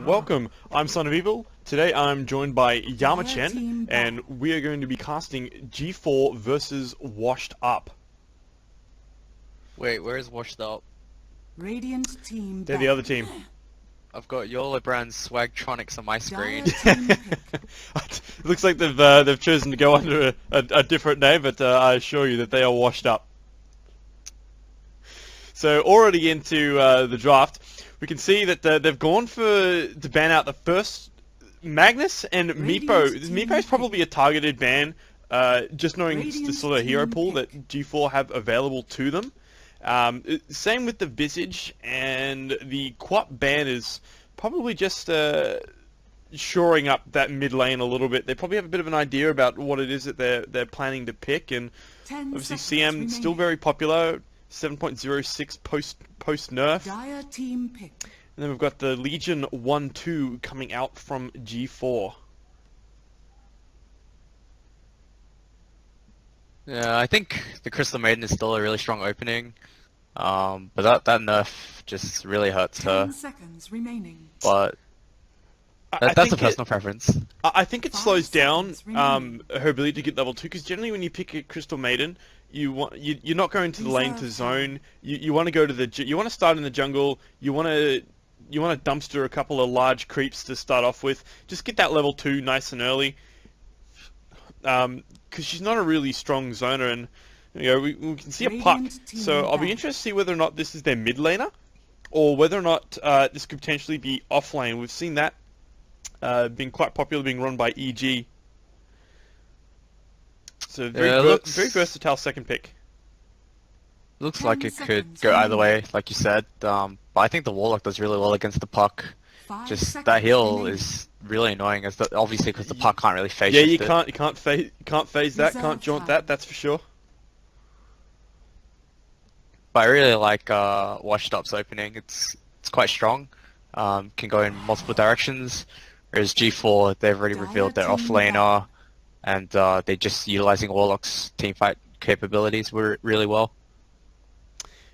Welcome, I'm Son of Evil. Today I'm joined by Yamachen, and we are going to be casting G4 versus Washed Up. Wait, where's Washed Up? Radiant team. They're the other team. I've got YOLO Brand's Swagtronics on my screen. It looks like they've chosen to go under a different name, but I assure you that they are washed up. So already into the draft, we can see that they've gone to ban out the first Magnus and Meepo. Meepo is probably a targeted ban, just knowing the sort of hero pool that G4 have available to them. Same with the Visage, and the Quap ban is probably just shoring up that mid lane a little bit. They probably have a bit of an idea about what it is that they're planning to pick, and obviously CM still very popular. 7.06 post nerf. And then we've got the Legion 1-2 coming out from G4. Yeah, I think the Crystal Maiden is still a really strong opening, but that nerf just really hurts her. 10 seconds remaining. But that's a personal preference. I think it slows down her ability to get level 2, because generally when you pick a Crystal Maiden, you're not going to the lane to zone. You want to go to you want to start in the jungle. You want to dumpster a couple of large creeps to start off with. Just get that level 2 nice and early. Because she's not a really strong zoner, and we can see a puck. So I'll be interested to see whether or not this is their mid laner, or whether or not this could potentially be off lane. We've seen that being quite popular, being run by EG. So very versatile second pick. Looks like it could go either way, like you said. But I think the Warlock does really well against the puck. Just that heal is really annoying, obviously because the puck can't really phase. Yeah, you can't phase that, can't jaunt that. That's for sure. But I really like Washed Up's opening. It's quite strong. Can go in multiple directions. Whereas G4, they've already revealed their offlaner, and they're just utilizing Warlock's teamfight capabilities really well.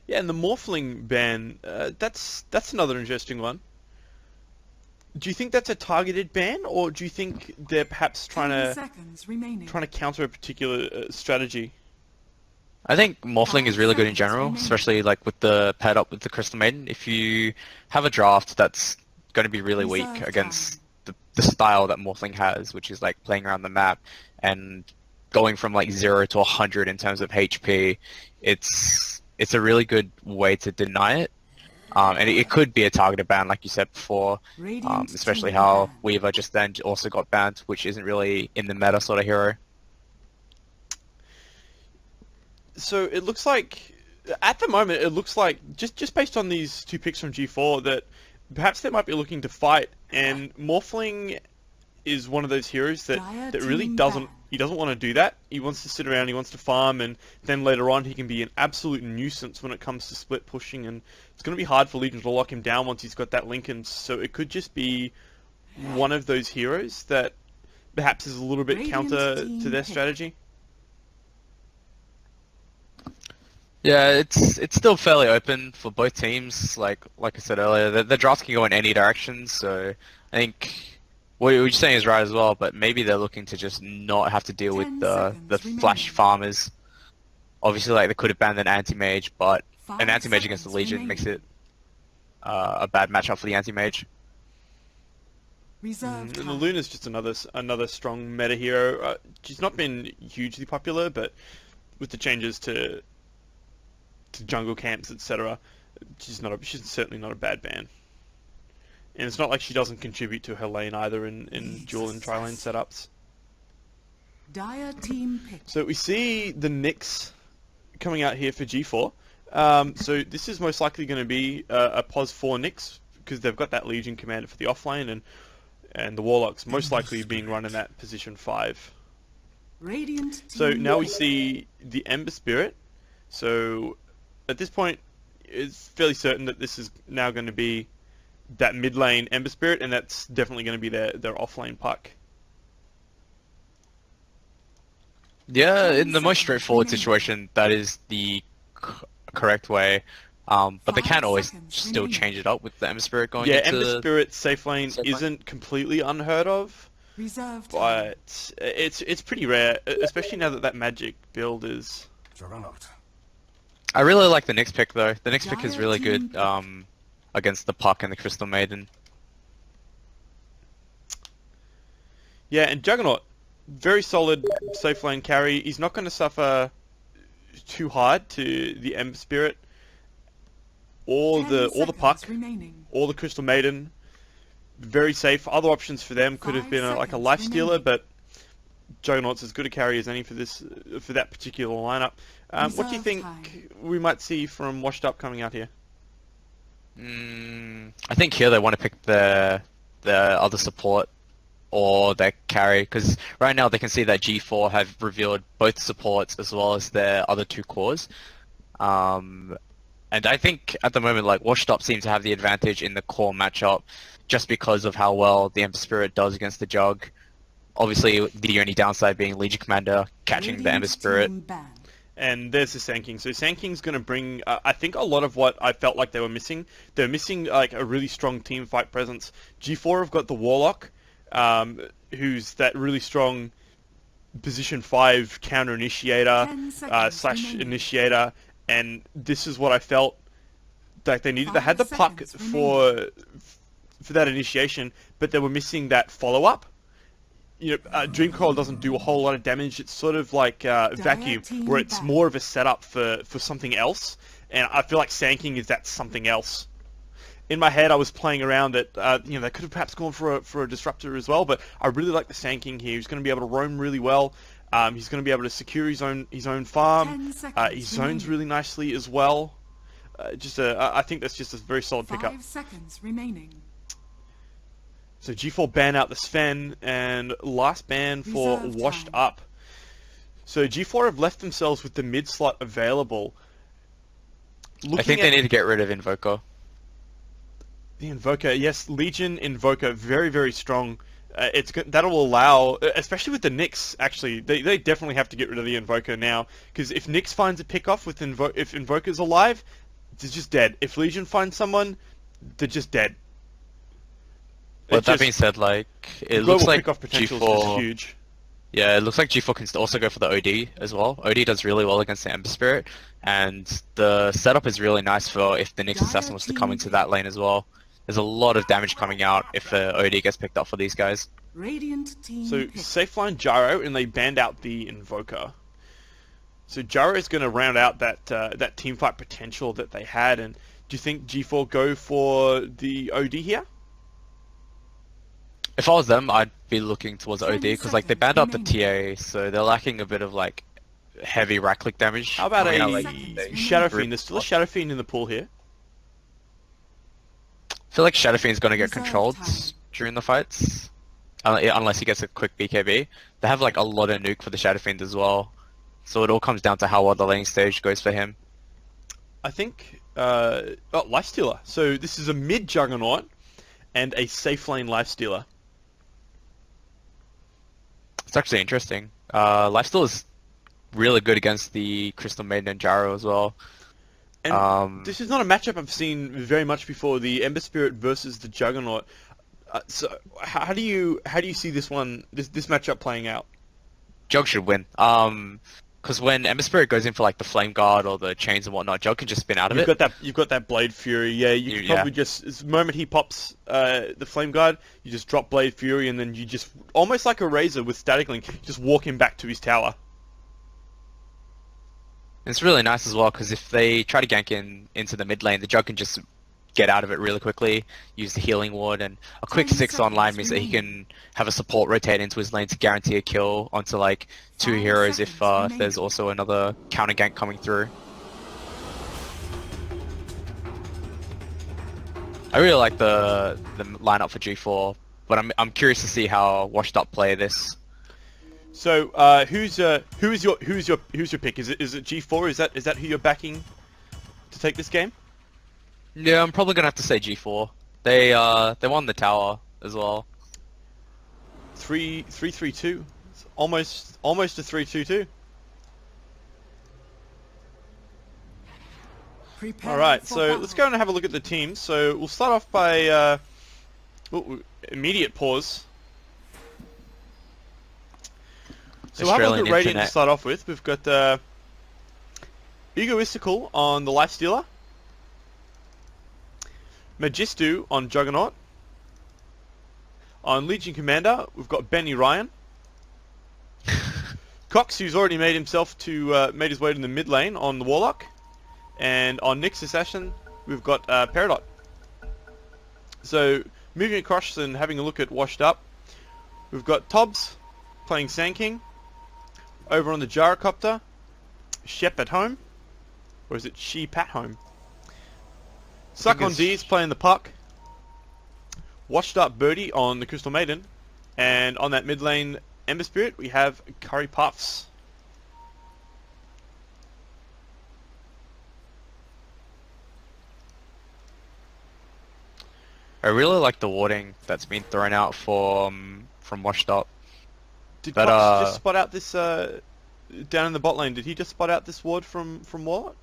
Yeah, and the Morphling ban, that's another interesting one. Do you think that's a targeted ban, or do you think they're perhaps trying to counter a particular strategy? I think Morphling is really good in general, especially like with the paired up with the Crystal Maiden. If you have a draft that's going to be really weak against the style that Morphling has, which is like playing around the map and going from like 0 to 100 in terms of HP, it's a really good way to deny it. And it could be a targeted ban, like you said before, especially how Weaver just then also got banned, which isn't really in the meta sort of hero. So it looks like, at the moment, it looks like, just based on these two picks from G4, that perhaps they might be looking to fight, and Morphling is one of those heroes that really doesn't want to do that. He wants to sit around, he wants to farm, and then later on he can be an absolute nuisance when it comes to split pushing, and it's going to be hard for Legion to lock him down once he's got that Lincoln, so it could just be one of those heroes that perhaps is a little bit counter to their strategy. Yeah, it's still fairly open for both teams. Like I said earlier, the drafts can go in any direction. So I think what you're saying is right as well. But maybe they're looking to just not have to deal with the flash farmers. Obviously, like they could have banned an anti-mage, but an anti-mage against the Legion makes it a bad matchup for the anti-mage. And the Luna's just another strong meta hero. She's not been hugely popular, but with the changes to jungle camps, etc., she's certainly not a bad ban. And it's not like she doesn't contribute to her lane either in dual and tri-lane setups. So we see the Nyx coming out here for G4. So this is most likely going to be a pos 4 Nyx, because they've got that Legion commander for the offlane, and the Warlock's most likely being run in that position 5. So now we see the Ember Spirit. So at this point, it's fairly certain that this is now going to be that mid lane Ember Spirit, and that's definitely going to be their off lane puck. Yeah, in the most straightforward situation, that is the correct way. But they 5 can always seconds still remaining. change it up with the Ember Spirit going Yeah, into... Ember Spirit safe lane safe lane. isn't completely unheard of, Reserve time. but it's pretty rare, especially now that that magic build is. Juggernaut. I really like the Nyx pick though. The Nyx pick is Dire really team good against the Puck and the Crystal Maiden. Yeah, and Juggernaut, very solid safe lane carry. He's not going to suffer too hard to the Ember Spirit, or 10 the Puck, seconds remaining. or the Crystal Maiden. Very safe. Other options for them could have 5 been like a seconds life stealer, remaining. but Juggernaut's as good a carry as any for that particular lineup. What do you Reserve think time. we might see from Washed Up coming out here? I think here they want to pick the other support or their carry, because right now they can see that G4 have revealed both supports as well as their other 2 cores. And I think at the moment, like, Washed Up seems to have the advantage in the core matchup just because of how well the Ember Spirit does against the Jug. Obviously, the only downside being Legion Commander catching the Ember Radiant Spirit. team banned. And there's the Sand So Sand King's going to bring, I think, a lot of what I felt like they were missing. They're missing like a really strong team fight presence. G4 have got the Warlock, who's that really strong position 5 counter initiator 10 seconds slash remaining. initiator, and this is what I felt like they needed. They had the 5 Puck seconds for that initiation, but they were missing that follow up. You know, Dreamcoil doesn't do a whole lot of damage. It's sort of like Vacuum, team where it's back. more of a setup for something else. And I feel like Sand King is that something else. In my head, I was playing around that, you know, they could have perhaps gone for a disruptor as well. But I really like the Sand King here. He's going to be able to roam really well. He's going to be able to secure his own farm. 10 seconds He zones remaining. really nicely as well. I think that's just a very solid pickup. 5 seconds remaining. So G4 ban out the Sven, and last ban for Reserve Washed time. Up. So G4 have left themselves with the mid slot available. I think they need to get rid of Invoker. The Invoker, yes, Legion Invoker, very, very strong. That'll allow, especially with the Nyx, actually, they definitely have to get rid of the Invoker now, because if Nyx finds a pickoff with if Invoker's alive, they're just dead. If Legion finds someone, they're just dead. But that being said, like, it global looks like pickoff potential is just G4... huge. Yeah, it looks like G4 can also go for the OD as well. OD does really well against the Ember Spirit, and the setup is really nice for if the Nyx Assassin was to come into that lane as well. There's a lot of damage coming out if the OD gets picked up for these guys. Radiant team So pick. safe line Gyro, and they banned out the Invoker. So Gyro is going to round out that team fight potential that they had. And do you think G4 go for the OD here? If I was them, I'd be looking towards 10 OD because like they banned out the TA, so they're lacking a bit of like heavy right click damage. How about coming a out, like, Shadow rip- Fiend? There's still a Shadow Fiend in the pool here. I feel like Shadow Fiend's going to get Reserve controlled time. during the fights, unless he gets a quick BKB. They have like a lot of nuke for the Shadow Fiend as well, so it all comes down to how well the laning stage goes for him. I think Lifestealer. So this is a mid Juggernaut and a safe lane Lifestealer. It's actually interesting. Lifesteal is really good against the Crystal Maiden and Gyro as well. And this is not a matchup I've seen very much before. The Ember Spirit versus the Juggernaut. So how do you see this matchup playing out? Jug should win. Because when Ember Spirit goes in for like the Flame Guard or the chains and whatnot, Jug can just spin out of it. You've got that Blade Fury. Yeah, you could probably just the moment he pops the Flame Guard, you just drop Blade Fury, and then you just almost like a Razor with Static Link, just walk him back to his tower. It's really nice as well because if they try to gank into the mid lane, the Jug can just get out of it really quickly, use the healing ward, and a quick 10 6 online means seconds that he can have a support rotate into his lane to guarantee a kill onto like 2 5 heroes seconds if remaining. there's also another counter gank coming through. I really like the lineup for G4, but I'm curious to see how Washed Up play this. So who's your pick? Is it G4? Is that who you're backing to take this game? Yeah, I'm probably gonna have to say G4. They won the tower as well. 3-3-2. It's almost a 3-2-2. Prepare Alright, for so battle. let's go and have a look at the teams. So we'll start off by immediate pause. So we'll have a look Australian at Radiant to Internet. start off with. We've got Egoistical on the Lifestealer, Magistu on Juggernaut. On Legion Commander, we've got Benny Ryan. Cox, who's already made his way to the mid lane on the Warlock. And on Nyx Assassin, we've got Peridot. So, moving across and having a look at Washed Up, we've got Tobbs playing Sand King. Over on the Gyrocopter, Shep at home. Or is it Sheep at home? Suck on D's playing the Puck. Washed Up Birdie on the Crystal Maiden. And on that mid lane Ember Spirit, we have Curry Puffs. I really like the warding that's been thrown out for from Washed Up. Did But, Puffs just spot out this down in the bot lane? Did he just spot out this ward from Warlock?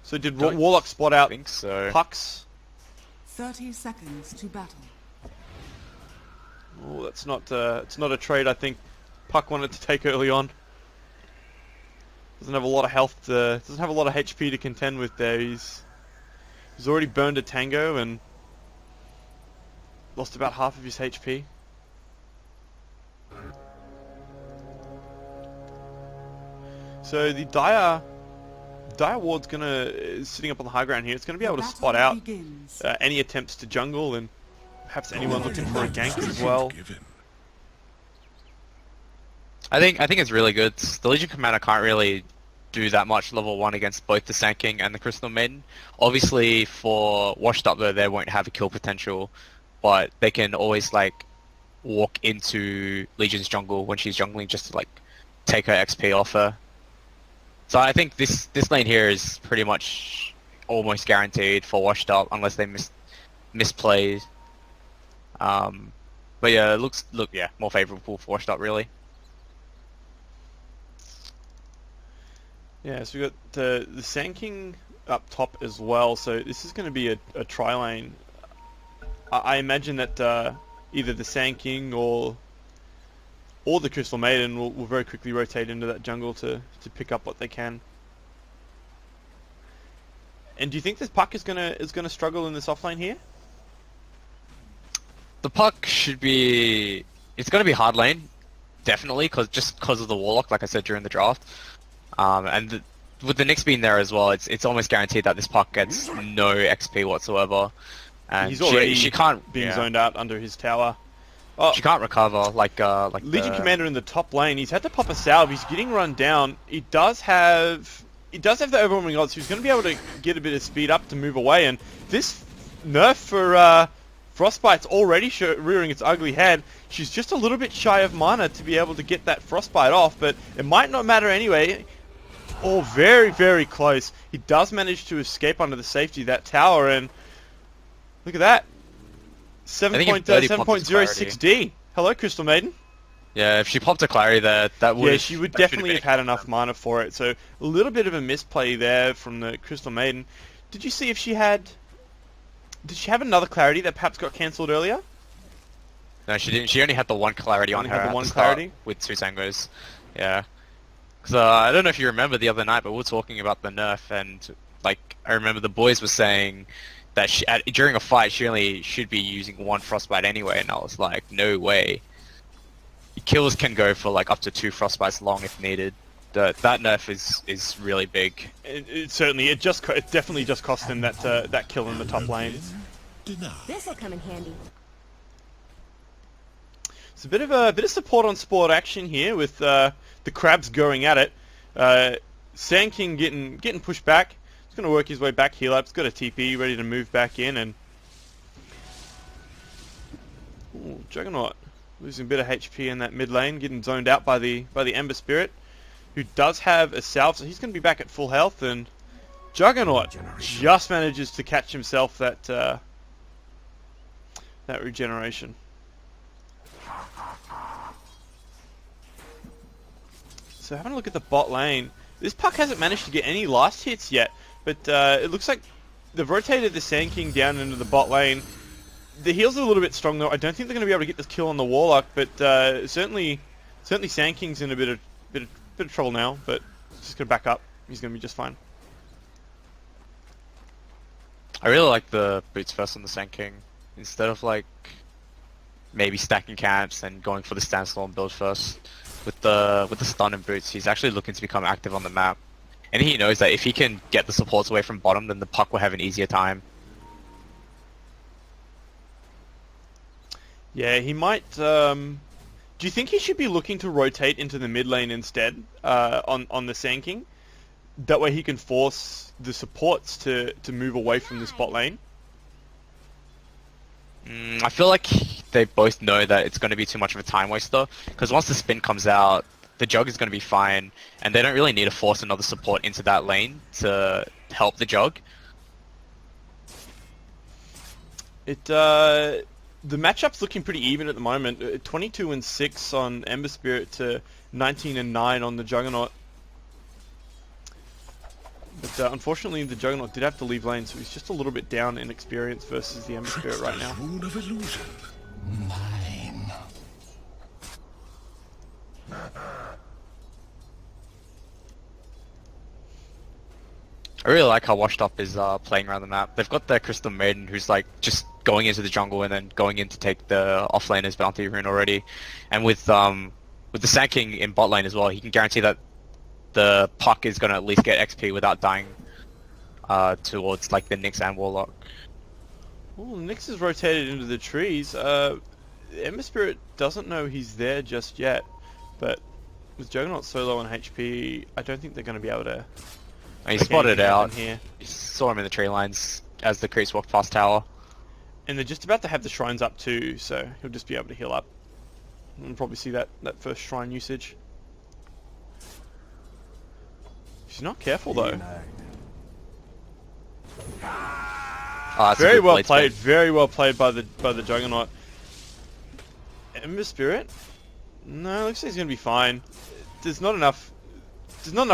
So did Don't Warlock spot out think so. Pucks? 30 seconds to battle. Oh, that's not it's not a trade I think Puck wanted to take early on. Doesn't have a lot of health. Doesn't have a lot of HP to contend with there. He's already burned a Tango and lost about half of his HP. So the Dire Ward's is sitting up on the high ground here. It's going to be able to spot out any attempts to jungle and perhaps anyone looking for a gank as well. I think it's really good. The Legion Commander can't really do that much level 1 against both the Sand King and the Crystal Maiden. Obviously for Washed Up though, they won't have a kill potential, but they can always like walk into Legion's jungle when she's jungling just to like take her XP off her. So I think this lane here is pretty much almost guaranteed for Washed Up unless they misplay. But yeah, it looks more favourable for Washed Up really. Yeah, so we got the Sand King up top as well. So this is going to be a tri lane. I imagine that either the Sand King or the Crystal Maiden will very quickly rotate into that jungle to pick up what they can. And do you think this Puck is gonna struggle in this offlane here? The Puck should be. It's going to be hard lane, definitely, because of the Warlock, like I said during the draft. With the Nyx being there as well, it's almost guaranteed that this Puck gets no XP whatsoever. And He's already she can't being zoned out under his tower. She can't recover like Legion Commander in the top lane. He's had to pop a salve. He's getting run down. He does have the overwhelming odds. He's going to be able to get a bit of speed up to move away. And this nerf for Frostbite's already rearing its ugly head. She's just a little bit shy of mana to be able to get that Frostbite off, but it might not matter anyway. Oh, very, very close. He does manage to escape under the safety of that tower, and look at that. 7.06D. Hello, Crystal Maiden. Yeah, if she popped a Clary there, that would... Yeah, she would definitely have had enough mana for it. So, a little bit of a misplay there from the Crystal Maiden. Did you see if she had... Did she have another Clarity that perhaps got cancelled earlier? No, she didn't. She only had the one Clarity on her at the start with 2 Sangos. Yeah. Because I don't know if you remember the other night, but we were talking about the nerf, and like I remember the boys were saying that during a fight she only should be using 1 Frostbite anyway, and I was like, no way. Kills can go for like up to 2 Frostbites long if needed. That nerf is really big. It certainly it definitely just cost him that kill in the top lane. This'll come in handy. It's a bit of support on sport action here with the crabs going at it. Sand King getting pushed back. He's going to work his way back heal up. He's got a TP ready to move back in, and Juggernaut losing a bit of HP in that mid lane, getting zoned out by the Ember Spirit, who does have a salve, so he's going to be back at full health, and Juggernaut just manages to catch himself that regeneration. So having a look at the bot lane, this Puck hasn't managed to get any last hits yet. but it looks like they've rotated the Sand King down into the bot lane. The heals are a little bit strong though. I don't think they're going to be able to get this kill on the Warlock, but certainly Sand King's in a bit of trouble now. But he's just going to back up. He's going to be just fine. I really like the boots first on the Sand King. Instead of like maybe stacking camps and going for the standstill and build first. With the stun and boots, he's actually looking to become active on the map. And he knows that if he can get the supports away from bottom, then the puck will have an easier time. Yeah, he might. Do you think he should be looking to rotate into the mid lane instead on the Sand King? That way he can force the supports to move away from this bot lane. I feel like they both know that it's going to be too much of a time waster, because once the spin comes out, the Jug is going to be fine, and they don't really need to force another support into that lane to help the Jug. The matchup's looking pretty even at the moment. 22-6 on Ember Spirit to 19-9 on the Juggernaut. But unfortunately, the Juggernaut did have to leave lane, so he's just a little bit down in experience versus the Ember Spirit right now. Rune of illusion. Mine. I really like how Washed Up is playing around the map. They've got their Crystal Maiden, who's like just going into the jungle and then going in to take the offlaner's bounty rune already. And with the Sand King in bot lane as well, he can guarantee that the puck is going to at least get XP without dying towards like the Nyx and Warlock. Well, Nyx is rotated into the trees. Ember Spirit doesn't know he's there just yet, but with Juggernaut so low on HP, I don't think they're going to be able to. He spotted out. Here. He saw him in the tree lines as the creeps walked past tower. And they're just about to have the shrines up too, so he'll just be able to heal up. We'll probably see that first shrine usage. He's not careful though. Very well played. Very well played by the Juggernaut. Ember Spirit? No, looks like he's gonna be fine. There's not enough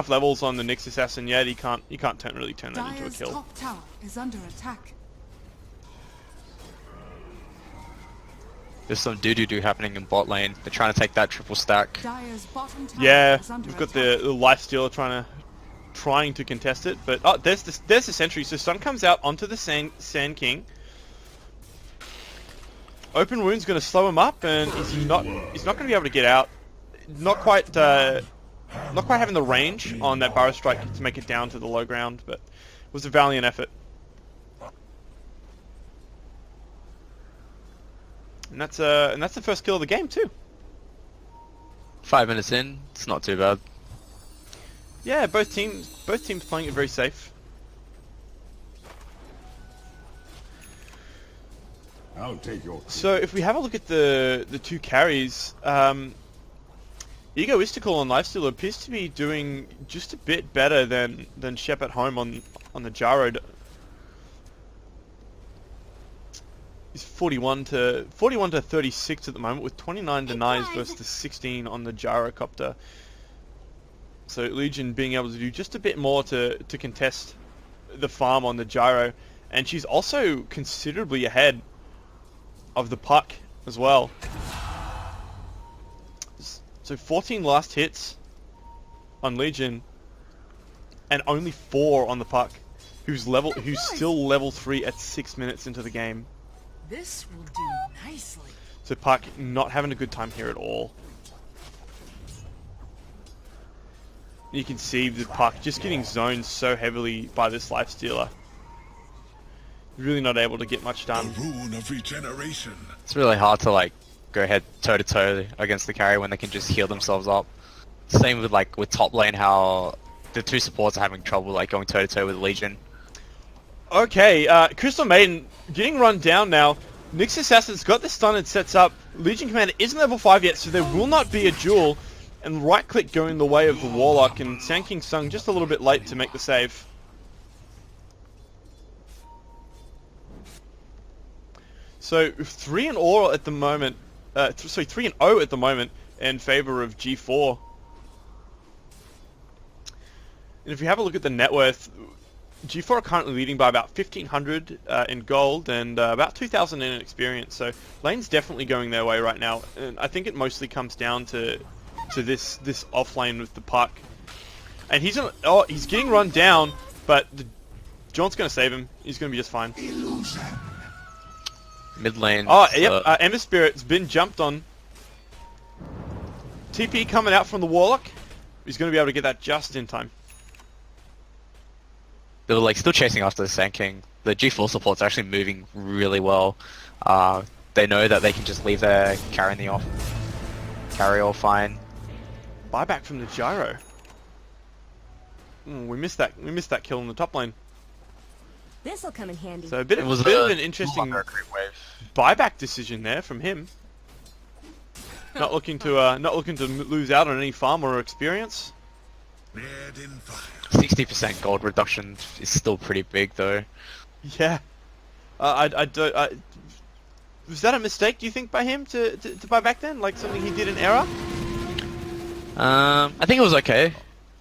levels on the Nyx Assassin yet. He can't really turn that into a kill. Top tower is under attack. There's some doo-doo-doo happening in bot lane. They're trying to take that triple stack. Dire's bottom tower Yeah, is under we've got attack. the Lifestealer trying to contest it, but there's the sentry. So Sun comes out onto the Sand King. Open Wound's going to slow him up, and he's not going to be able to get out. Not quite having the range on that Burrow Strike to make it down to the low ground, but it was a valiant effort. And that's the first kill of the game too. 5 minutes in, it's not too bad. Yeah, both teams playing it very safe. I'll take your. So if we have a look at the two carries, Egoistical and Lifesteal appears to be doing just a bit better than Shep at home on the Gyro. He's 41 to 36 at the moment, with 29 denies versus the 16 on the Gyrocopter. So Legion being able to do just a bit more to contest the farm on the Gyro, and she's also considerably ahead of the puck as well. So 14 last hits on Legion, and only 4 on the puck, who's still level 3 at 6 minutes into the game. This will do nicely. So Puck not having a good time here at all. You can see the Puck just getting zoned so heavily by this Lifestealer. Really not able to get much done. The rune of regeneration. It's really hard to like go head toe to toe against the carry when they can just heal themselves up. Same with like with top lane, how the two supports are having trouble like going toe to toe with Legion. Okay, Crystal Maiden getting run down now. Nyx Assassin's got the stun and sets up. Legion Commander isn't level 5 yet, so there will not be a duel. And right click going the way of the Warlock, and Sand King Sung just a little bit late to make the save. So 3-0 at the moment. 3-0 at the moment in favor of G4. And if you have a look at the net worth, G4 are currently leading by about 1,500 in gold and about 2,000 in experience. So lane's definitely going their way right now, and I think it mostly comes down to this off lane with the puck. And he's getting run down, but Jaunt's gonna save him. He's gonna be just fine. Mid lane. Oh, yep. Ember Spirit's been jumped on. TP coming out from the Warlock. He's gonna be able to get that just in time. They were like still chasing after the Sand King. The G4 support's actually moving really well. They know that they can just leave their carry all fine. Buyback from the Gyro. We missed that. We missed that kill in the top lane. This'll come in handy. So a bit of an interesting buyback decision there from him. Not looking to lose out on any farm or experience. 60% gold reduction is still pretty big though. Yeah. I don't. Was that a mistake, do you think, by him to buy back then? Like something he did in error? I think it was okay.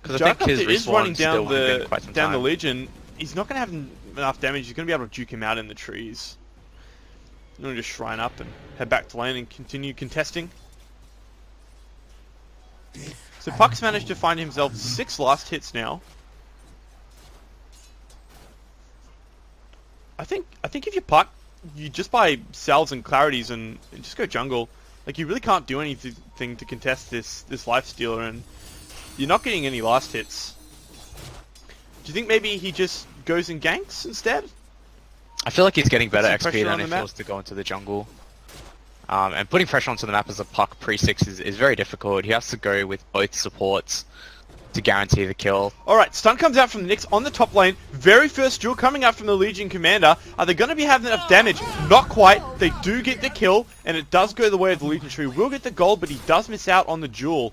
Because I think his is running down quite some time. the Legion. He's not going to have enough damage. He's going to be able to juke him out in the trees. I'm going to just shrine up and head back to lane and continue contesting. So Puck's managed to find himself 6 last hits now. I think if you Puck, you just buy salves and clarities and just go jungle. Like you really can't do anything to contest this lifestealer, and you're not getting any last hits. Do you think maybe he just goes and ganks instead? I feel like he's getting better Some XP pressure on than the if he map? was to go into the jungle. And putting pressure onto the map as a Puck pre-6 is very difficult. He has to go with both supports to guarantee the kill. Alright, stun comes out from the Nyx on the top lane. Very first duel coming out from the Legion Commander. Are they going to be having enough damage? Not quite. They do get the kill, and it does go the way of the Legion Tree. Will get the gold, but he does miss out on the duel.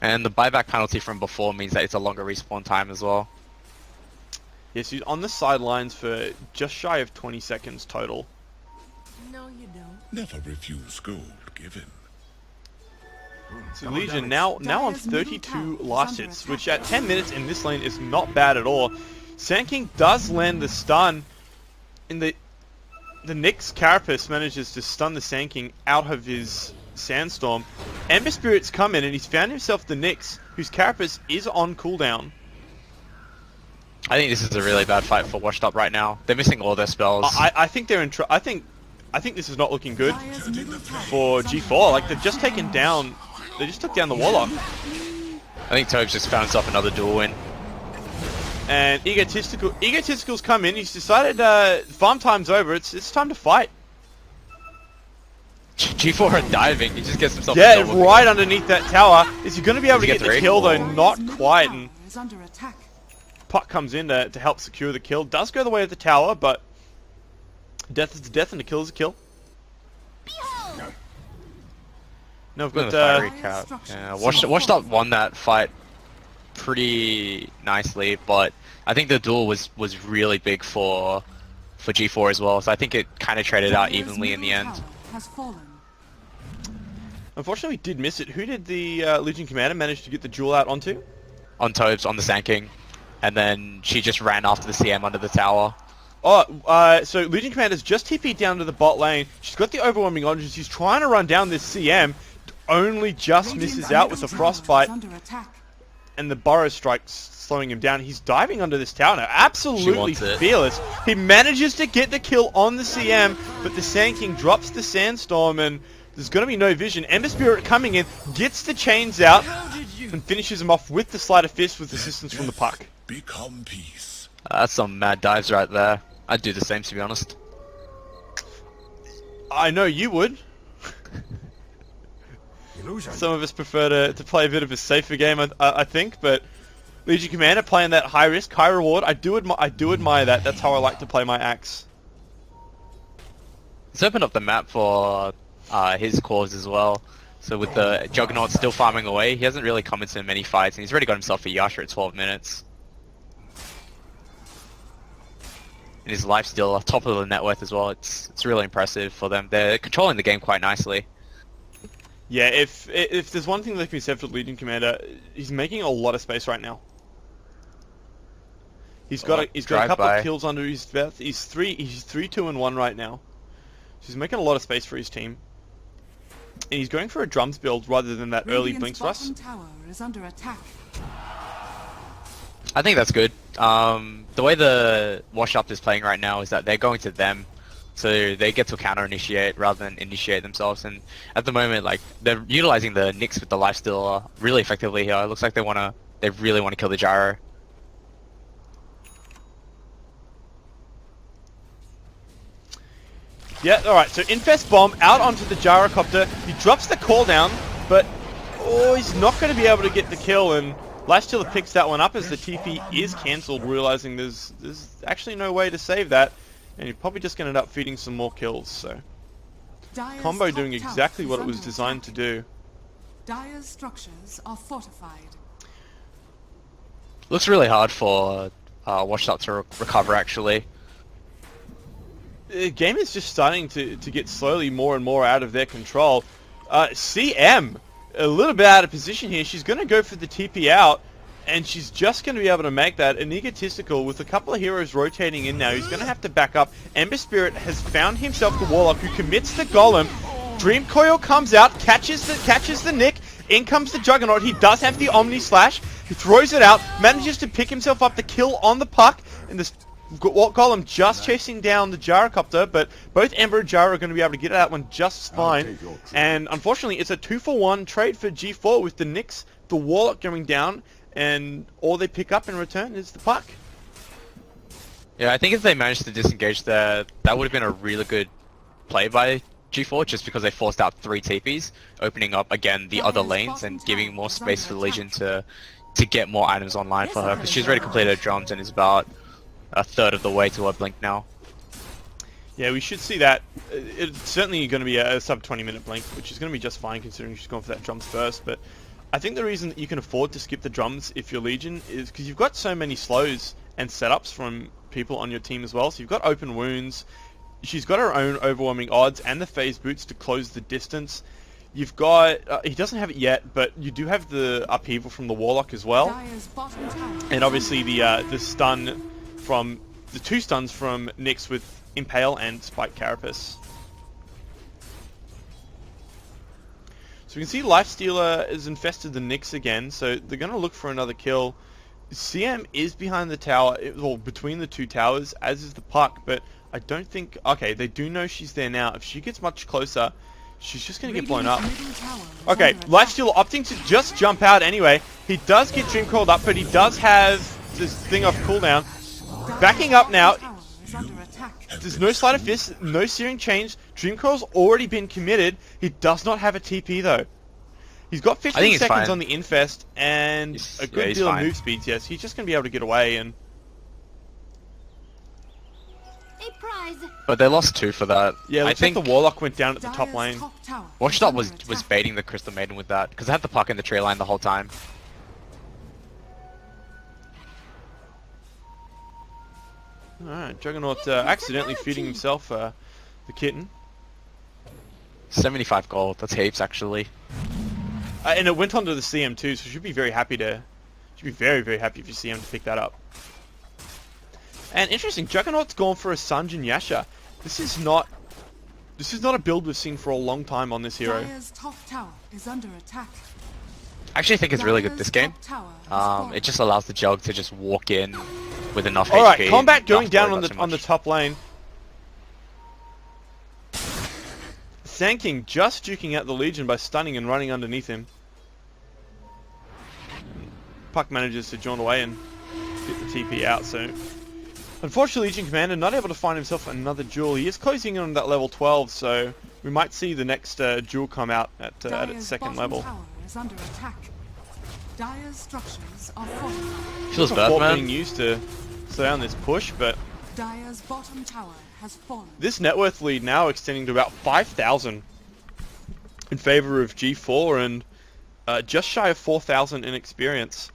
And the buyback penalty from before means that it's a longer respawn time as well. Yes, he's on the sidelines for just shy of 20 seconds total. No, you don't. Never refuse gold given. So Legion now on 32 last hits, which at 10 minutes in this lane is not bad at all. Sand King does land the stun. In the Nyx Carapace manages to stun the Sand King out of his Sandstorm. Ember Spirit's come in and he's found himself the Nyx, whose Carapace is on cooldown. I think this is a really bad fight for Washed Up right now. They're missing all their spells. I think they're in I think this is not looking good for G4. Like they've just taken down. They just took down the Warlock. I think Tobe's just found himself another duel win. And Egotistical's come in. He's decided farm time's over. It's time to fight. G4 are diving. He just gets himself. Yeah, a double right kill. underneath that tower. Is he going to be able to Does he get get the three? kill though? Not quite. And Is under attack. Puck comes in to help secure the kill. Does go the way of the tower, but death is death and a kill is a kill. No, we've Look at got the fire recap. Yeah, Washed Up won that fight pretty nicely, but I think the duel was really big for G4 as well. So I think it kind of traded out evenly in the end. Has fallen. unfortunately we did miss it. Who did the Legion Commander manage to get the duel out onto? On Tobes, on the Sand King, and then she just ran after the CM under the tower. Oh, so Legion Commander's just TP'd down to the bot lane. She's got the overwhelming oranges. She's trying to run down this CM. Only just misses out with the frostbite, Under attack. and the Burrow Strike's slowing him down. He's diving under this tower now. Absolutely wants it. fearless. He manages to get the kill on the CM, but the Sand King drops the Sandstorm, and there's going to be no vision. Ember Spirit coming in, gets the chains out, and finishes him off with the Sleight of Fist with assistance from the Puck. Become peace. That's some mad dives right there. I'd do the same, to be honest. I know you would. Some of us prefer to play a bit of a safer game, I think, but Legion Commander playing that high risk, high reward, I do admire that. That's how I like to play my axe. It's opened up the map for his cause as well. So with the Juggernaut still farming away, he hasn't really come into many fights, and he's already got himself a Yasha at 12 minutes. And his life still top of the net worth as well. It's really impressive for them. They're controlling the game quite nicely. Yeah, if there's one thing that can be said for Legion Commander, he's making a lot of space right now. He's got a couple drive-by. of kills under his belt. He's 3-2-1 right now. So he's making a lot of space for his team. And he's going for a drums build rather than that early Blinks Radiant's Rust. bottom tower is under attack. I think that's good. The way the Wash Up is playing right now is that they're going to them, so they get to counter initiate rather than initiate themselves. And at the moment, like, they're utilizing the Nyx with the lifestealer really effectively here. It looks like they really want to kill the gyro. Yeah, alright, so Infest Bomb out onto the Gyrocopter. He drops the call down, but he's not going to be able to get the kill, and Lifestealer picks that one up as the TP is cancelled, realizing there's actually no way to save that, and you're probably just going to end up feeding some more kills, so... Dire's Combo top doing tower exactly is what it was under designed to attack. do. Dire's structures are fortified. Looks really hard for Wash Up to recover, actually. The game is just starting to get slowly more and more out of their control. CM, a little bit out of position here. She's going to go for the TP out, and she's just going to be able to make that. An Egotistical with a couple of heroes rotating in now. He's going to have to back up. Ember Spirit has found himself the Warlock who commits the Golem. Dream Coil comes out, catches the Nick. In comes the Juggernaut. He does have the Omni Slash. He throws it out, manages to pick himself up the kill on the puck, and this Golem just chasing down the Gyrocopter, but both Ember and Gyro are going to be able to get that one just fine. And unfortunately, it's a 2-for-1 trade for G4 with the Nyx, the Warlock going down, and all they pick up in return is the puck. Yeah, I think if they managed to disengage there, that would have been a really good play by G4, just because they forced out 3 TPs, opening up again the other lanes and giving more space for the Legion to get more items online for her, because she's already completed her drums and is about a third of the way to her blink now. Yeah, we should see that. It's certainly going to be a sub 20-minute blink, which is going to be just fine considering she's going for that drums first. But I think the reason that you can afford to skip the drums if you're Legion is because you've got so many slows and setups from people on your team as well. So you've got open wounds. She's got her own overwhelming odds and the phase boots to close the distance. You've got, he doesn't have it yet, but you do have the upheaval from the Warlock as well. Dire's bottom tower And obviously the stun from, the 2 stuns from Nyx with Impale and Spike Carapace. So we can see Lifestealer has infested the Nyx again, so they're going to look for another kill. CM is behind the tower, well, between the 2 towers, as is the puck, but I don't think... Okay, they do know she's there now. If she gets much closer, she's just going to get blown up. middle tower is Okay, under attack. Lifestealer opting to just jump out anyway. He does get Dream Coiled up, but he does have this thing off cooldown. Dire's Backing up now. bottom tower is under attack. There's no Sleight of Fist, no Searing Chains. Dream Coil's already been committed. He does not have a TP though. He's got 15 think he's seconds fine. on the Infest and He's- a yeah, good he's deal of fine. move speeds, yes. He's just going to be able to get away and... A prize. But they lost 2 for that. Yeah, I looks like think the Warlock went down at the top Dire's lane. top tower Watched is Up under was attack. baiting the Crystal Maiden with that, because they had the puck in the tree line the whole time. Alright, Juggernaut accidentally feeding himself the kitten. 75 gold, that's heaps actually. And it went on to the CM too, so should be very happy to... Should be very, very happy if you see him to pick that up. And interesting, Juggernaut's gone for a Sanjin Yasha. This is not a build we've seen for a long time on this hero. Dire's top tower is under attack. I actually think it's really good this game. Dire's top tower has fallen. It just allows the Jug to just walk in with enough Alright, HP. combat and going not down worry on about the too on the much. top lane. Sanking just duking out the Legion by stunning and running underneath him. Puck manages to jaunt away and get the TP out, so... Unfortunately, Legion Commander not able to find himself another jewel. He is closing in on that level 12, so we might see the next jewel come out at its Dire's second bottom level. tower is under attack. Dire's structures are fortified. Feels Support bad, being man. used to slow down this push, but Dire's bottom tower has fallen. this net worth lead now extending to about 5,000 in favor of G4 and just shy of 4,000 in experience.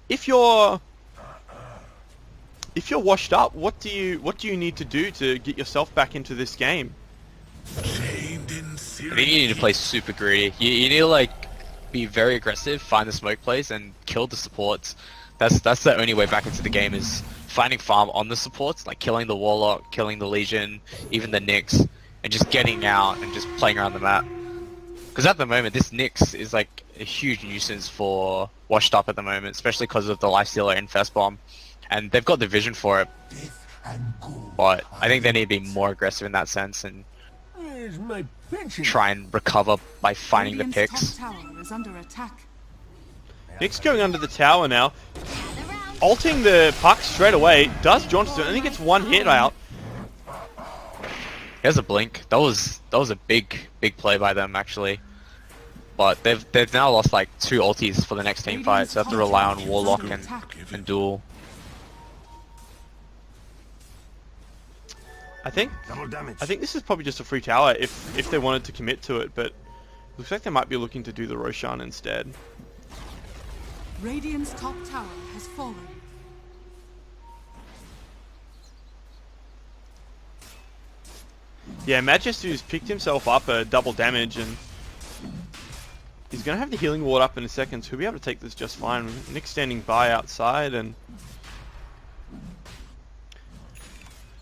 If you're washed up, what do you need to do to get yourself back into this game? Chained in I searing think you need to play super greedy. You need to like be very aggressive, find the smoke plays, and kill the supports. That's the only way back into the game, is finding farm on the supports, like killing the Warlock, killing the Legion, even the Nyx, and just getting out and just playing around the map. Because at the moment, this Nyx is like a huge nuisance for Washed Up at the moment, especially because of the Lifestealer and Infest Bomb. And they've got the vision for it, but I think they need to be more aggressive in that sense and Where's my pension? try and recover by finding the Radiant's picks. top tower is under attack. Nick's going under the tower now. Ulting the puck straight away. Does Johnston. I think it's one hit out. He has a blink. That was a big play by them actually. But they've now lost like 2 ultis for the next team fight, so they have to rely on Warlock and Duel. I think Double damage. this is probably just a free tower if they wanted to commit to it, but looks like they might be looking to do the Roshan instead. Radiant's top tower has fallen. Yeah, Majesty's picked himself up a double damage, and he's going to have the healing ward up in a second, so he'll be able to take this just fine. Nick's standing by outside, and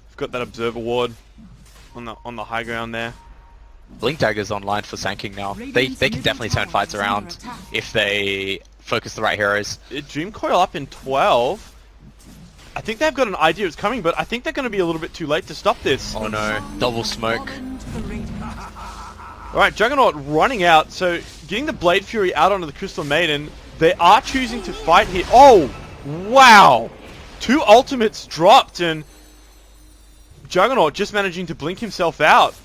we've got that observer ward on the high ground there. Blink Dagger's online for Sanking now. They can definitely turn fights around if they focus the right heroes. Dream Coil up in 12. I think they've got an idea it's coming, but I think they're going to be a little bit too late to stop this. Oh no, double smoke. Fallen to the Radiant. Alright, Juggernaut running out, so getting the Blade Fury out onto the Crystal Maiden. They are choosing to fight here. Oh, wow! 2 ultimates dropped, and Juggernaut just managing to blink himself out.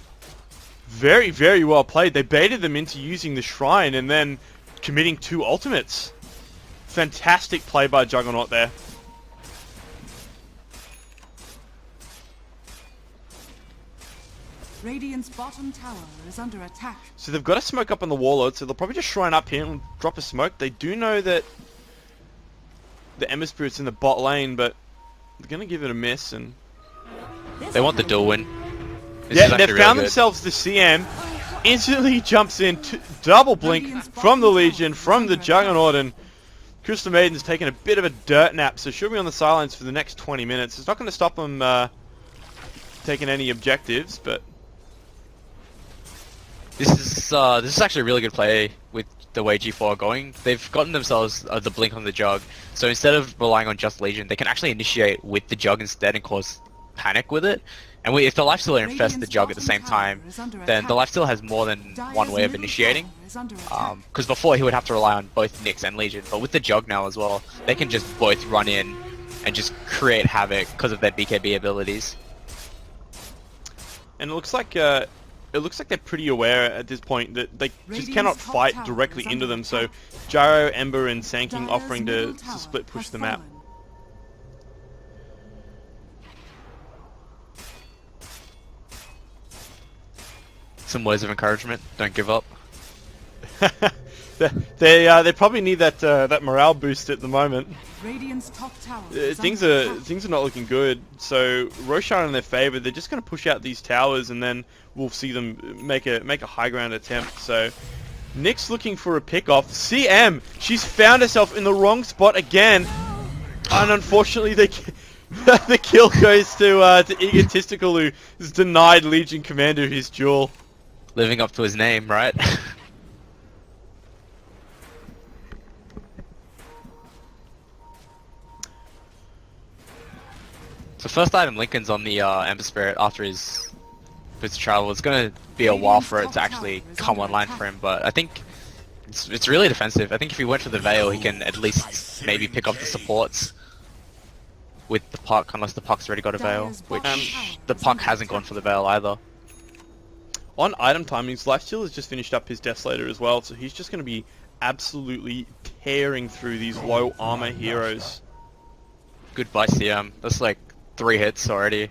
Very, very well played. They baited them into using the Shrine and then committing 2 ultimates. Fantastic play by Juggernaut there. Radiant's bottom tower is under attack. So they've got a smoke up on the Warlord, so they'll probably just Shrine up here and drop a smoke. They do know that the Ember Spirit's in the bot lane, but they're going to give it a miss. And They want the duel win. This is yeah, actually they've really found good. themselves the CM. Instantly jumps in, double blink from the Legion, from the Juggernaut, and Crystal Maiden's taking a bit of a dirt nap, so she'll be on the sidelines for the next 20 minutes. It's not going to stop them taking any objectives, but This is actually a really good play with the way G4 are going. They've gotten themselves the blink on the Jug, so instead of relying on just Legion, they can actually initiate with the Jug instead and cause panic with it. And if the Lifestealer infests the Jug at the same time, then the Lifestealer has more than one way of initiating. Because before he would have to rely on both Nyx and Legion, but with the Jug now as well, they can just both run in and just create havoc because of their BKB abilities. and it looks like they're pretty aware at this point that they just cannot fight directly into them. So Gyro, Ember, and Sanking offering to split push the map. Some words of encouragement: don't give up. They probably need that morale boost at the moment. Radiant's top tower Things are not looking good. So Roshan in their favor. They're just going to push out these towers, and then we'll see them make a high ground attempt. So Nick's looking for a pick off. CM, she's found herself in the wrong spot again, and unfortunately the kill goes to Egotistical, who has denied Legion Commander his duel. Living up to his name, right? So first item Lincoln's on the Ember Spirit after his travel. It's going to be a while for it to actually come online for him, but I think it's really defensive. I think if he went for the Veil, he can at least maybe pick up the supports with the puck, unless the puck's already got a Veil, which the puck hasn't gone for the Veil either. On item timings, Lifesteal has just finished up his Death Slater as well, so he's just going to be absolutely tearing through these low armor heroes. Goodbye CM. That's like 3 hits already.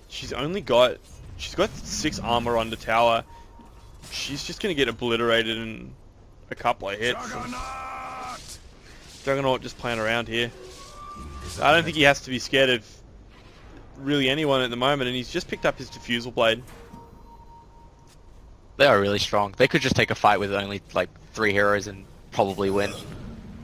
She's got 6 armor on the tower. She's just going to get obliterated in a couple of hits. Juggernaut just playing around here. I don't think he has to be scared of really anyone at the moment, and he's just picked up his Diffusal Blade. They are really strong. They could just take a fight with only like 3 heroes and probably win.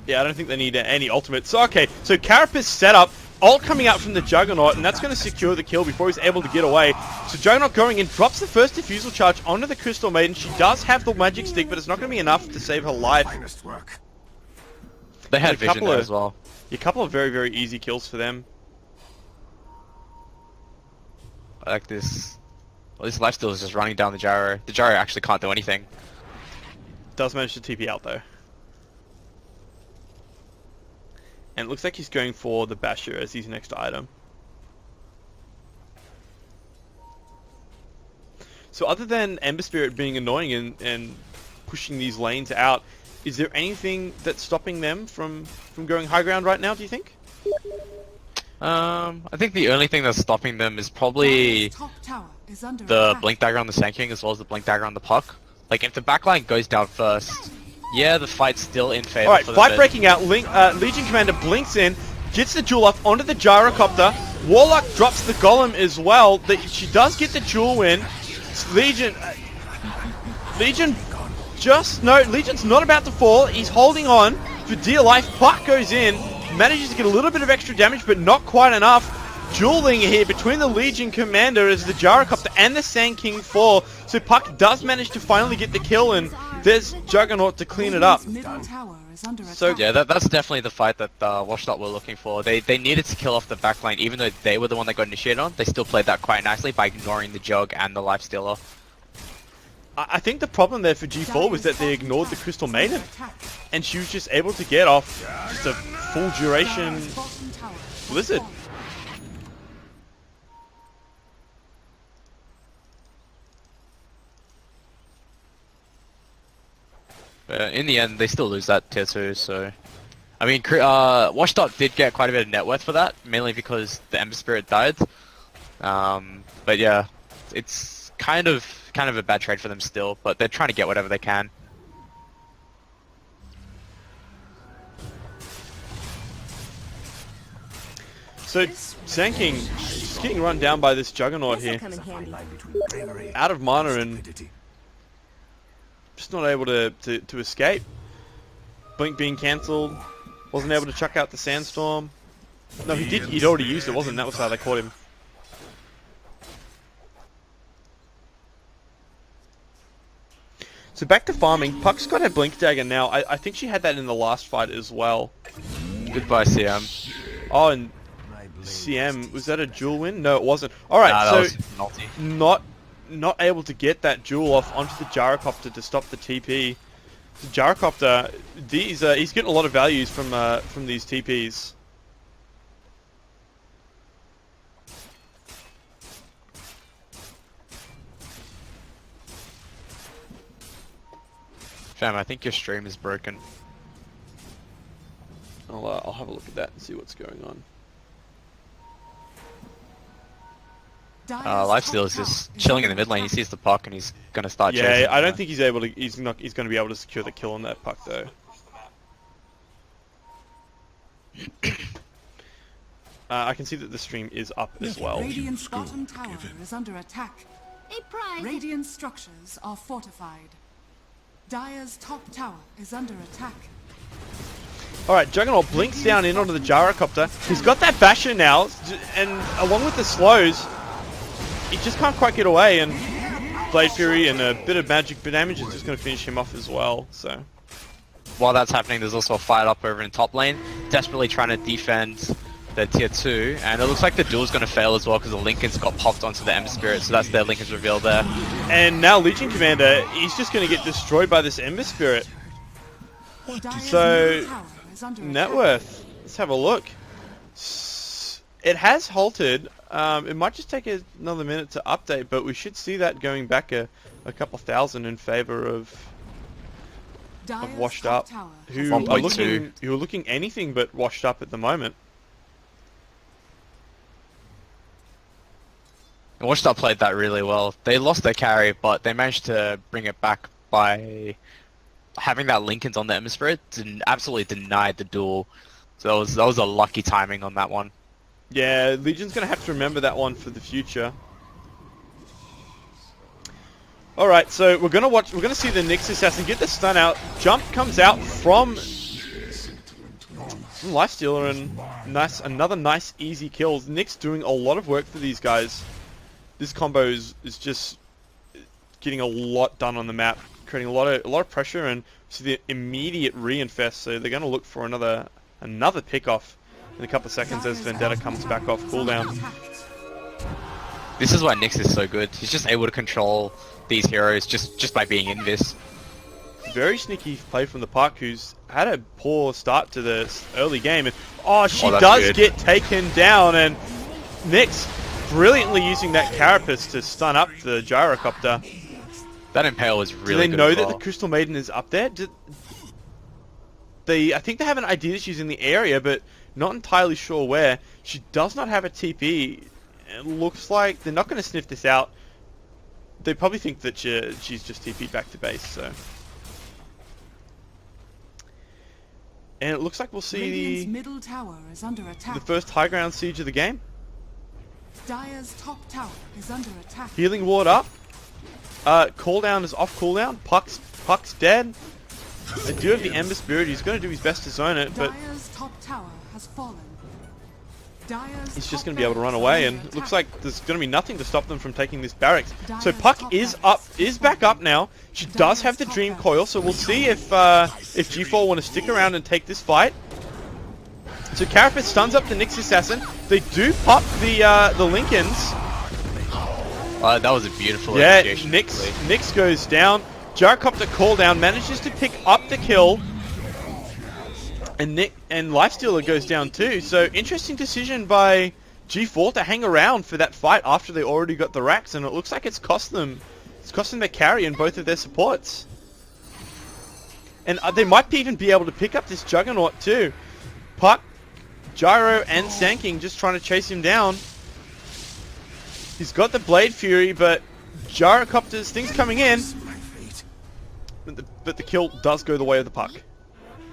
Yeah, I don't think they need any ultimate. So, okay, so Carapace set up, ult coming out from the Juggernaut, and that's going to secure the kill before he's able to get away. So Juggernaut going in, drops the first Diffusal charge onto the Crystal Maiden. She does have the magic stick, but it's not going to be enough to save her life. They had vision there as well. A couple of very, very easy kills for them. I like this. Well, this lifesteal is just running down the gyro. The gyro actually can't do anything. Does manage to TP out, though. And it looks like he's going for the Basher as his next item. So other than Ember Spirit being annoying and pushing these lanes out, is there anything that's stopping them from going high ground right now, do you think? I think the only thing that's stopping them is probably the Blink Dagger on the Sand King as well as the Blink Dagger on the Puck. Like, if the backline goes down first, yeah, the fight's still in favor. Alright, fight breaking out. Legion Commander blinks in, gets the jewel off onto the Gyrocopter. Warlock drops the Golem as well. She does get the jewel win. Legion's not about to fall. He's holding on for dear life. Puck goes in, manages to get a little bit of extra damage, but not quite enough. Dueling here between the Legion Commander as the Gyrocopter and the Sand King fall. So Puck does manage to finally get the kill, and there's Juggernaut to clean it up. So yeah, that's definitely the fight that Washed Up were looking for. They needed to kill off the backline, even though they were the one that got initiated on. They still played that quite nicely by ignoring the Jug and the Lifestealer. I think the problem there for G4 was that they ignored the Crystal Maiden, and she was just able to get off just a full duration Blizzard. In the end, they still lose that tier 2, so... I mean, Washed Up did get quite a bit of net worth for that, mainly because the Ember Spirit died. But yeah, it's kind of a bad trade for them still, but they're trying to get whatever they can. So, Sand King just getting run down by this Juggernaut here. Out of mana and just not able to escape. Blink being cancelled. Wasn't able to chuck out the Sandstorm. No, he did. He'd already used it, wasn't? That was how they caught him. So back to farming. Puck's got her Blink Dagger now. I think she had that in the last fight as well. Goodbye, CM. Oh, and CM, was that a duel win? No, it wasn't. Alright, so not able to get that jewel off onto the Gyrocopter to stop the TP. The Gyrocopter, he's getting a lot of values from these TPs. Fam, I think your stream is broken. I'll have a look at that and see what's going on. Lifesteal is just chilling in the mid lane. He sees the Puck and he's gonna start chasing. Yeah, I don't think he's able to. He's gonna be able to secure the kill on that Puck though. I can see that the stream is up as well. Radiant's bottom tower is under attack. A prize. Radiant structures are fortified. Dire's top tower is under attack. Alright, Juggernaut blinks down in onto the Gyrocopter. He's got that Basher now, and along with the slows, he just can't quite get away, and Blade Fury and a bit of magic damage is just going to finish him off as well, so... While that's happening, there's also a fight up over in top lane, desperately trying to defend the tier 2, and it looks like the duel's going to fail as well because the Linken's got popped onto the Ember Spirit, so that's their Linken's reveal there. And now Legion Commander, he's just going to get destroyed by this Ember Spirit. So, net worth, let's have a look. It has halted. It might just take another minute to update, but we should see that going back a couple thousand in favor of Washed Up, who are looking anything but washed up at the moment. Washed Up played that really well. They lost their carry, but they managed to bring it back by having that Linken's on the Ember Spirit and absolutely denied the duel. So that was a lucky timing on that one. Yeah, Legion's gonna have to remember that one for the future. Alright, so we're gonna see the Nyx Assassin get the stun out. Jump comes out from Lifestealer and another nice easy kill. Nick's doing a lot of work for these guys. This combo is just getting a lot done on the map, creating a lot of pressure, and see the immediate re-infest. So they're going to look for another pick-off in a couple of seconds as Vendetta comes back off cooldown. This is why Nyx is so good. He's just able to control these heroes just by being in this. Very sneaky play from the Puck, who's had a poor start to the early game, and she does good. get taken down, and Nyx brilliantly using that carapace to stun up the gyrocopter. That Impale was really good. Do they know as that well. the Crystal Maiden is up there? I think they have an idea that she's in the area, but not entirely sure where. She does not have a TP. It looks like they're not going to sniff this out. They probably think that she's just TP'd back to base, so. And it looks like we'll see Radiant's middle tower is under attack. the first high ground siege of the game. Dire's top tower is under attack. Healing ward up. Cooldown is off cooldown. Puck's dead. They do have the Ember Spirit. He's going to do his best to zone it, but Dire's top tower has fallen. Dire's he's just top going to be able to run barracks away, are and under it looks attack. like there's going to be nothing to stop them from taking this barracks. So Dire's Puck top is barracks is is back fallen. up now. She does have the Dire's Dream top Coil, so we'll see if G4 want to stick around and take this fight. So Carapace stuns up the Nyx Assassin. They do pop the Lincolns. That was a beautiful Yeah, initiation. Nyx goes down. Gyrocopter cooldown manages to pick up the kill. And Lifestealer goes down too. So interesting decision by G4 to hang around for that fight after they already got the racks, and it looks like it's cost them their carry and both of their supports. And they might even be able to pick up this Juggernaut too. Puck, Gyro, and Sanking just trying to chase him down. He's got the Blade Fury, but Gyrocopters, things coming in. But the kill does go the way of the Puck.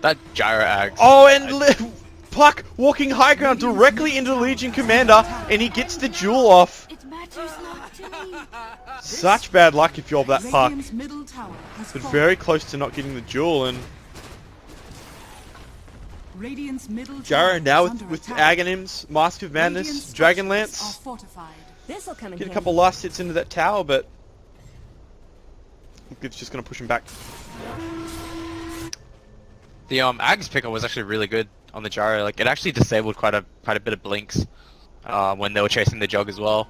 That Gyro Ags. Oh, and Puck walking high ground directly into Legion Commander, and he gets the jewel off. It matters not to me. Such bad luck if you're that Puck. Radiant's middle tower has But fallen. very close to not getting the jewel, and Radiant's middle Gyro tower now is under with attack. Aghanim's, Mask of Madness, Radiant's Dragon structures are Lance. fortified. This'll come in Get a handy. couple last hits into that tower, but it's just going to push him back. The Ags picker was actually really good on the Gyro. Like, it actually disabled quite a bit of blinks when they were chasing the Jug as well.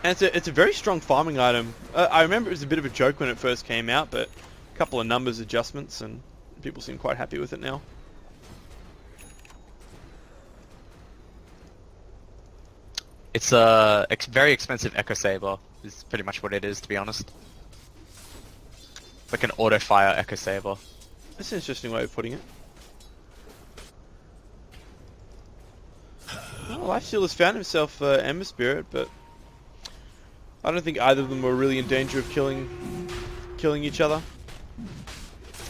And it's a very strong farming item. I remember it was a bit of a joke when it first came out, but a couple of numbers adjustments, and people seem quite happy with it now. It's a very expensive Echo Saber, is pretty much what it is, to be honest. Like an auto-fire Echo Saber. That's an interesting way of putting it. Well, Lifestealer's found himself Ember Spirit, but I don't think either of them were really in danger of killing each other.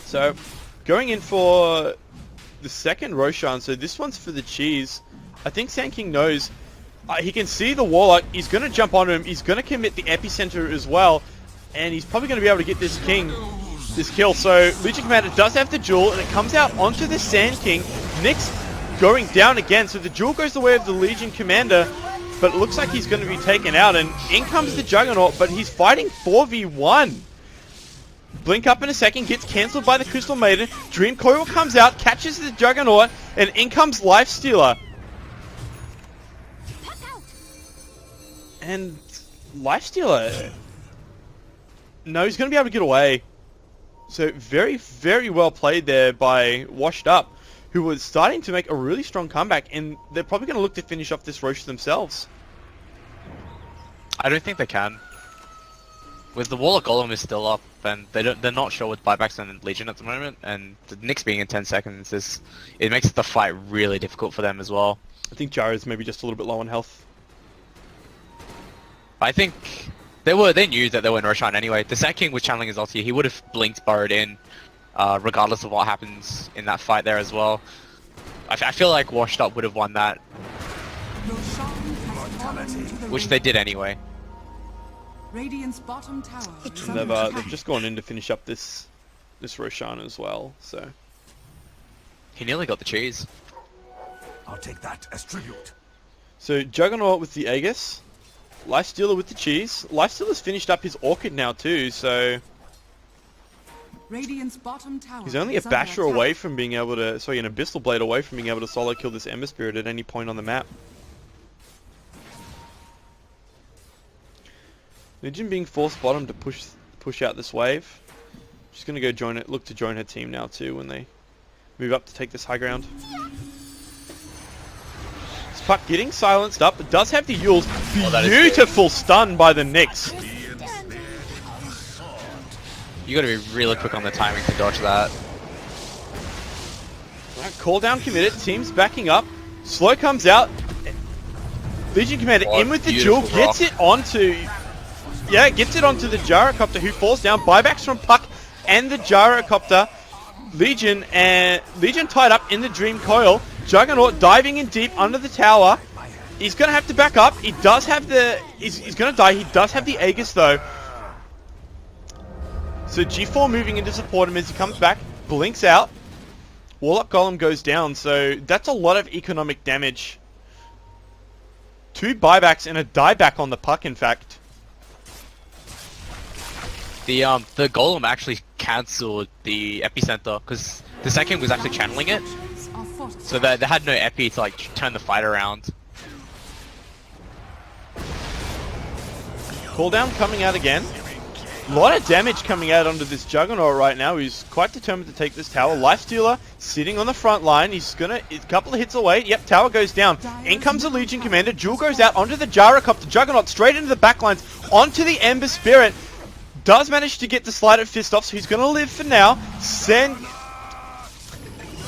So, going in for the second Roshan, so this one's for the cheese. I think Sand King knows. He can see the Warlock, he's going to jump onto him, he's going to commit the Epicenter as well, and he's probably going to be able to get this kill. So, Legion Commander does have the jewel, and it comes out onto the Sand King. Nyx going down again, so the jewel goes the way of the Legion Commander, but it looks like he's going to be taken out, and in comes the Juggernaut, but he's fighting 4v1. Blink up in a second, gets cancelled by the Crystal Maiden. Dream Coil comes out, catches the Juggernaut, and in comes Lifestealer. And Lifestealer, no, he's going to be able to get away. So very, very well played there by Washed Up, who was starting to make a really strong comeback, and they're probably going to look to finish off this Roche themselves. I don't think they can. With the Warlock Golem is still up, and they're not sure with buybacks and Legion at the moment, and the Nyx being in 10 seconds it makes the fight really difficult for them as well. I think Gyro's maybe just a little bit low on health. I think they knew that they were in Roshan anyway. The Sand King was channeling his ulti. He would have blinked, burrowed in, regardless of what happens in that fight there as well. I feel like Washed Up would have won that, Roshan has fallen to the which they did anyway. Radiant's bottom tower is And under they've attack. just gone in to finish up this Roshan as well. So He nearly got the cheese. I'll take that as tribute. So Juggernaut with the Aegis, Lifestealer with the cheese. Lifestealer's finished up his Orchid now too, so Radiant's bottom tower he's only a is under Basher attack. away from being able to, sorry, an Abyssal Blade away from being able to solo kill this Ember Spirit at any point on the map. Legion being forced bottom to push out this wave. She's gonna go look to join her team now too when they move up to take this high ground. This Puck getting silenced up. It does have the Yules. that is Beautiful stun by the Nyx. You gotta be really quick on the timing to dodge that. Right, call down committed. Team's backing up. Slow comes out. Legion Commander in with the jewel. Beautiful Gets it onto... Yeah, gets it onto the Gyrocopter who falls down. Buybacks from Puck and the Gyrocopter. Legion tied up in the Dream Coil. Juggernaut diving in deep under the tower. He's going to have to back up. He does have the... He's going to die. He does have the Aegis though. So G4 moving in to support him as he comes back. Blinks out. Warlock Golem goes down. So that's a lot of economic damage. 2 buybacks and a dieback on the Puck, in fact. The golem actually cancelled the epicenter because the second was actually channeling it, Are fortified. so they had no epi to like turn the fight around. Cooldown coming out again. A lot of damage coming out onto this Juggernaut right now. He's quite determined to take this tower. Lifestealer sitting on the front line. He's a couple of hits away. Yep, tower goes down. In comes the Legion Commander. Jewel goes out onto the Gyrocopter. Juggernaut straight into the backlines. Onto the Ember Spirit. Does manage to get the Sleight of Fist off, so he's going to live for now.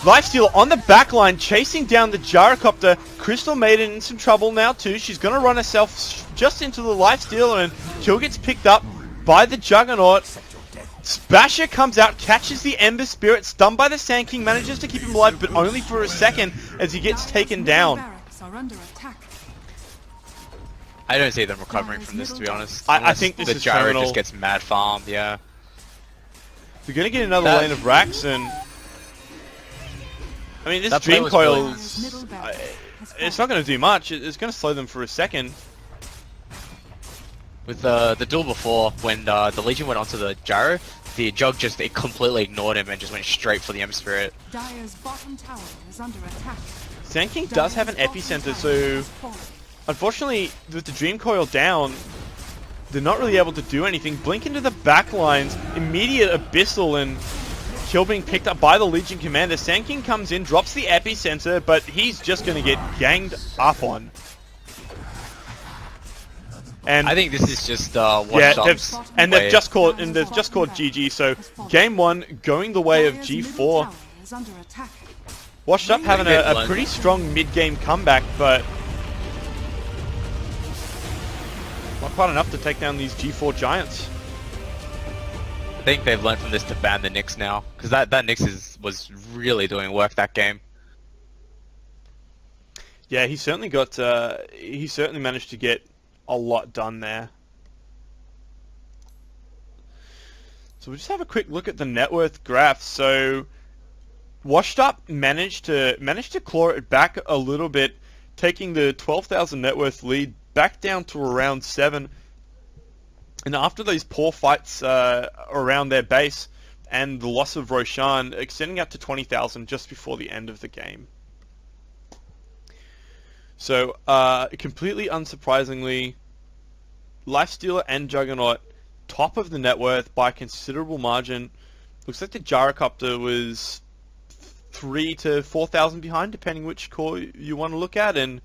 Lifestealer on the backline, chasing down the Gyrocopter. Crystal Maiden in some trouble now too. She's going to run herself just into the Lifestealer, and kill gets picked up by the Juggernaut. Basher comes out, catches the Ember Spirit, stunned by the Sand King, manages to keep him alive, but only for a second as he gets taken down. Barracks are under attack. I don't see them recovering from this, to be honest. I Unless think this the is gyro terminal. just gets mad farmed. Yeah. We're going to get another lane of racks, and I mean, this That play Dream was Coil's... Middle barracks has It's not going to do much. It's going to slow them for a second. With the duel before, when the Legion went onto the gyro, the Jug just completely ignored him and just went straight for the Ember Spirit. Dire's bottom tower is under attack. Sand King does have an epicenter, so unfortunately, with the Dream Coil down, they're not really able to do anything. Blink into the backlines, immediate Abyssal, and kill being picked up by the Legion Commander. Sand King comes in, drops the epicenter, but he's just going to get ganged up on. And I think this is just one yeah, shot. they've just called GG. So game 1 going the way of Dire's middle G4. tower is under attack. Washed Up having Good a one. pretty strong mid-game comeback, but not quite enough to take down these G4 Giants. I think they've learned from this to ban the Nyx now, because that Nyx was really doing work that game. Yeah, he certainly managed to get a lot done there. So we'll just have a quick look at the net worth graph. So Washed Up managed to claw it back a little bit, taking the 12,000 net worth lead back down to around 7. And after those poor fights around their base and the loss of Roshan, extending out to 20,000 just before the end of the game. So, completely unsurprisingly, Lifestealer and Juggernaut top of the net worth by a considerable margin. Looks like the Gyrocopter was 3 to 4,000 behind, depending which core you want to look at, and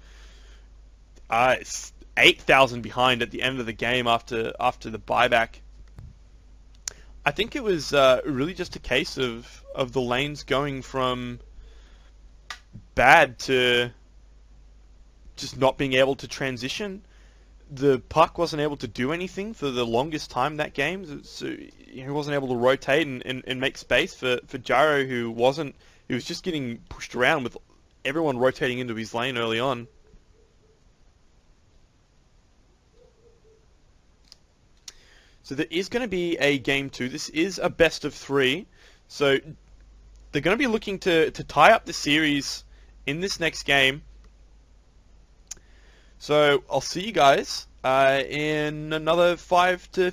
it's 8,000 behind at the end of the game after the buyback. I think it was really just a case of the lanes going from bad to just not being able to transition. The Puck wasn't able to do anything for the longest time that game, so he wasn't able to rotate and make space for Gyro, who was just getting pushed around with everyone rotating into his lane early on. So there is going to be a game 2. This is a best of 3. So they're going to be looking to tie up the series in this next game. So I'll see you guys in another 5 to